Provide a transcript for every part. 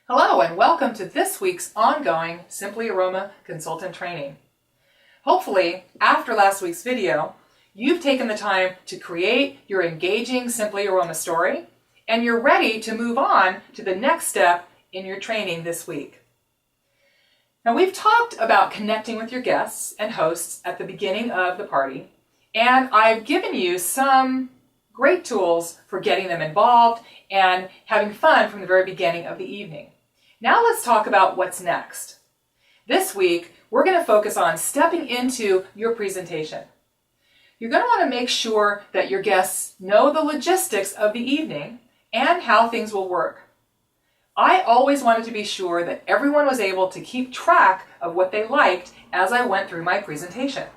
Hello and welcome to this week's ongoing Simply Aroma Consultant Training. Hopefully, after last week's video, you've taken the time to create your engaging Simply Aroma story and you're ready to move on to the next step in your training this week. Now, we've talked about connecting with your guests and hosts at the beginning of the party, and I've given you some great tools for getting them involved and having fun from the very beginning of the evening. Now let's talk about what's next. This week, we're going to focus on stepping into your presentation. You're going to want to make sure that your guests know the logistics of the evening and how things will work. I always wanted to be sure that everyone was able to keep track of what they liked as I went through my presentation,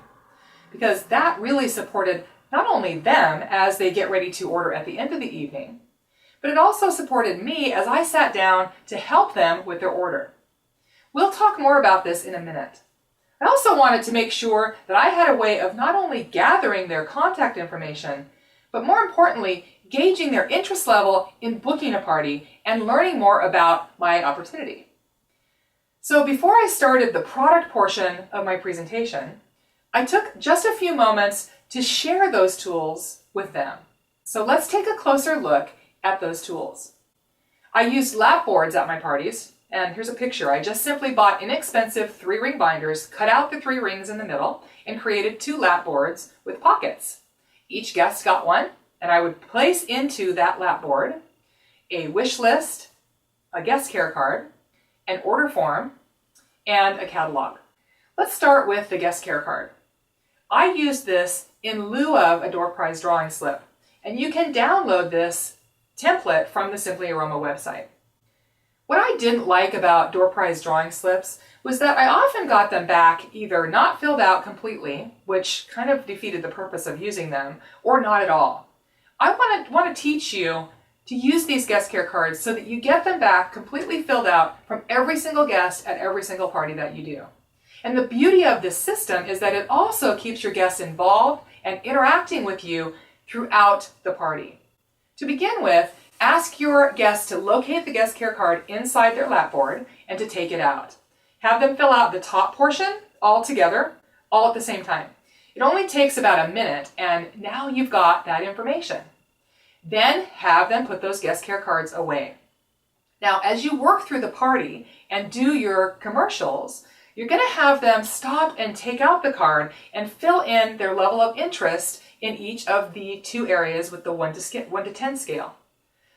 because that really supported not only them as they get ready to order at the end of the evening, but it also supported me as I sat down to help them with their order. We'll talk more about this in a minute. I also wanted to make sure that I had a way of not only gathering their contact information, but more importantly, gauging their interest level in booking a party and learning more about my opportunity. So before I started the product portion of my presentation, I took just a few moments to share those tools with them. So let's take a closer look at those tools. I used lap boards at my parties, and here's a picture. I just simply bought inexpensive 3-ring binders, cut out the 3 rings in the middle, and created 2 lap boards with pockets. Each guest got one, and I would place into that lap board a wish list, a guest care card, an order form, and a catalog. Let's start with the guest care card. I used this in lieu of a door prize drawing slip, and you can download this template from the Simply Aroma website. What I didn't like about door prize drawing slips was that I often got them back either not filled out completely, which kind of defeated the purpose of using them, or not at all. I want to teach you to use these guest care cards so that you get them back completely filled out from every single guest at every single party that you do. And the beauty of this system is that it also keeps your guests involved and interacting with you throughout the party. To begin with, ask your guests to locate the guest care card inside their lap board and to take it out. Have them fill out the top portion all together, all at the same time. It only takes about a minute, and now you've got that information. Then have them put those guest care cards away. Now, as you work through the party and do your commercials, you're going to have them stop and take out the card and fill in their level of interest in each of the 2 areas with the 1 to 10 scale.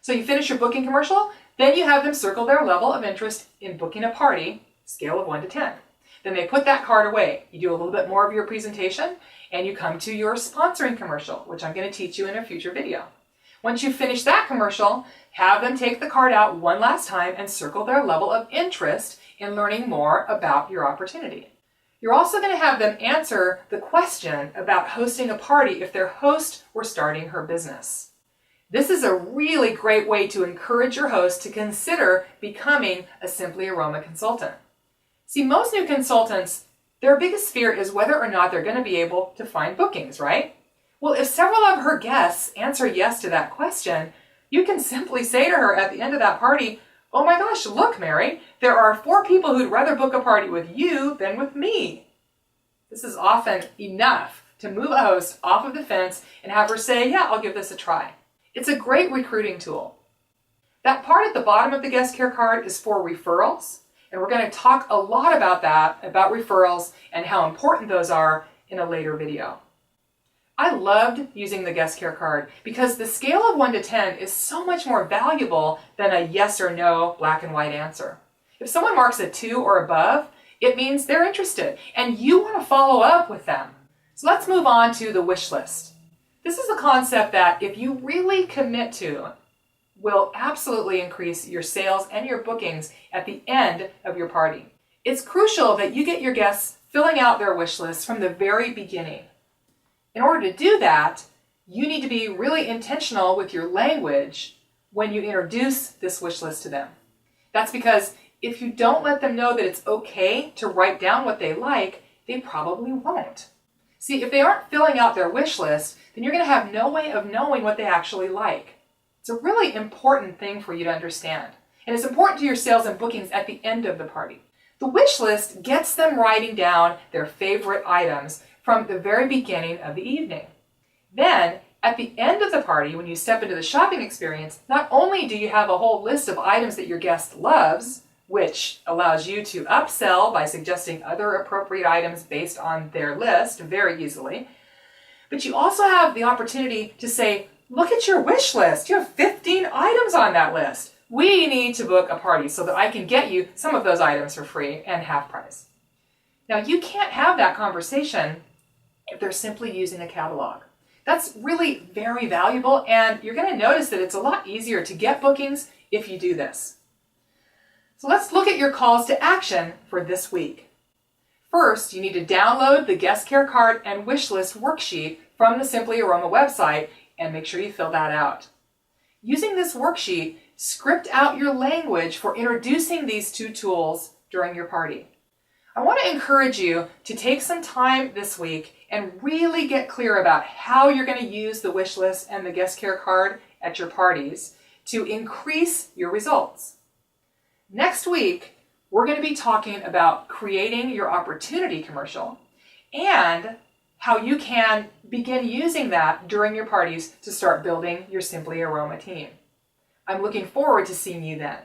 So you finish your booking commercial, then you have them circle their level of interest in booking a party, scale of 1 to 10. Then they put that card away. You do a little bit more of your presentation, and you come to your sponsoring commercial, which I'm going to teach you in a future video. Once you finish that commercial, have them take the card out one last time and circle their level of interest in learning more about your opportunity. You're also going to have them answer the question about hosting a party if their host were starting her business. This is a really great way to encourage your host to consider becoming a Simply Aroma consultant. See, most new consultants, their biggest fear is whether or not they're going to be able to find bookings, right? Well, if several of her guests answer yes to that question, you can simply say to her at the end of that party, "Oh my gosh, look, Mary, there are 4 people who'd rather book a party with you than with me." This is often enough to move a host off of the fence and have her say, "Yeah, I'll give this a try." It's a great recruiting tool. That part at the bottom of the guest care card is for referrals, and we're going to talk a lot about that, about referrals and how important those are in a later video. I loved using the guest care card because the scale of 1 to 10 is so much more valuable than a yes or no black and white answer. If someone marks a 2 or above, it means they're interested and you want to follow up with them. So let's move on to the wish list. This is a concept that if you really commit to, will absolutely increase your sales and your bookings at the end of your party. It's crucial that you get your guests filling out their wish list from the very beginning. In order to do that, you need to be really intentional with your language when you introduce this wish list to them. That's because if you don't let them know that it's okay to write down what they like, they probably won't. See, if they aren't filling out their wish list, then you're going to have no way of knowing what they actually like. It's a really important thing for you to understand. and it's important to your sales and bookings at the end of the party. The wish list gets them writing down their favorite items from the very beginning of the evening. Then, at the end of the party, when you step into the shopping experience, not only do you have a whole list of items that your guest loves, which allows you to upsell by suggesting other appropriate items based on their list very easily, but you also have the opportunity to say, look at your wish list. You have 15 items on that list. We need to book a party so that I can get you some of those items for free and half price. Now, you can't have that conversation if they're simply using a catalog. That's really very valuable, and you're going to notice that it's a lot easier to get bookings if you do this. So let's look at your calls to action for this week. First, you need to download the guest care card and wish list worksheet from the Simply Aroma website and make sure you fill that out. Using this worksheet, script out your language for introducing these two tools during your party. I want to encourage you to take some time this week and really get clear about how you're going to use the wish list and the guest care card at your parties to increase your results. Next week, we're going to be talking about creating your opportunity commercial and how you can begin using that during your parties to start building your Simply Aroma team. I'm looking forward to seeing you then.